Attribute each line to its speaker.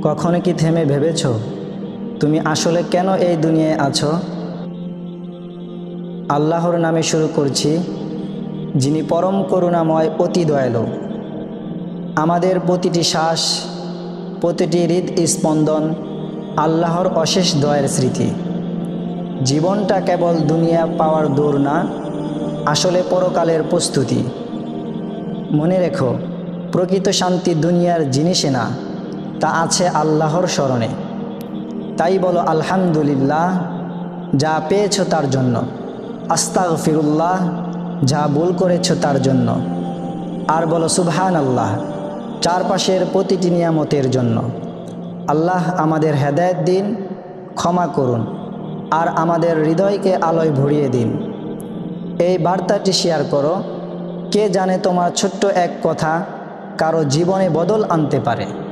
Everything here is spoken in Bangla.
Speaker 1: কখনো কি থেমে ভেবেছ তুমি আসলে কেন এই দুনিয়ায় আছো? আল্লাহর নামে শুরু করছি, যিনি পরম করুণাময়, অতি দয়ালু। আমাদের প্রতিটি শ্বাস, প্রতিটি হৃদস্পন্দন আল্লাহর অশেষ দয়ার স্মৃতি। জীবনটা কেবল দুনিয়া পাওয়ার দৌড় না, আসলে পরকালের প্রস্তুতি। মনে রেখো, প্রকৃত শান্তি দুনিয়ার জিনিসে না, তা আছে আল্লাহর স্মরণে। তাই বলো আলহামদুলিল্লাহ, যা পেয়েছ তার জন্য। আস্তাগফিরুল্লাহ, যা ভুল করেছ তার জন্য। আর বলো সুবহানাল্লাহ, চারপাশের প্রতিটি নিয়ামতের জন্য। আল্লাহ আমাদের হেদায়েত দিন, ক্ষমা করুন, আর আমাদের হৃদয়কে আলোয় ভরিয়ে দিন। এই বার্তাটি শেয়ার করো, কে জানে তোমার ছোট্ট এক কথা কারো জীবনে বদল আনতে পারে।